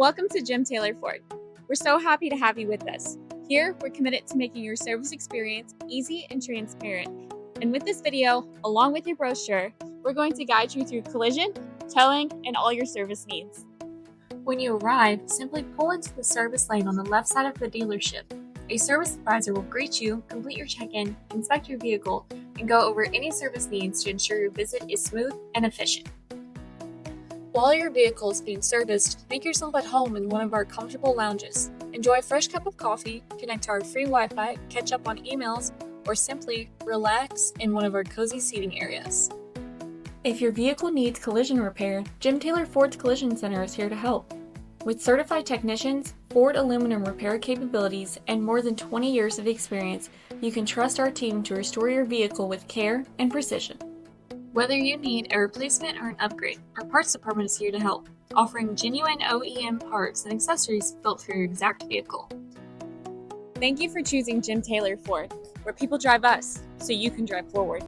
Welcome to Jim Taylor Ford. We're so happy to have you with us. Here, we're committed to making your service experience easy and transparent. And with this video, along with your brochure, we're going to guide you through collision, towing, and all your service needs. When you arrive, simply pull into the service lane on the left side of the dealership. A service advisor will greet you, complete your check-in, inspect your vehicle, and go over any service needs to ensure your visit is smooth and efficient. While your vehicle is being serviced, make yourself at home in one of our comfortable lounges. Enjoy a fresh cup of coffee, connect to our free Wi-Fi, catch up on emails, or simply relax in one of our cozy seating areas. If your vehicle needs collision repair, Jim Taylor Ford's Collision Center is here to help. With certified technicians, Ford aluminum repair capabilities, and more than 20 years of experience, you can trust our team to restore your vehicle with care and precision. Whether you need a replacement or an upgrade, our parts department is here to help, offering genuine OEM parts and accessories built for your exact vehicle. Thank you for choosing Jim Taylor Ford, where people drive us so you can drive forward.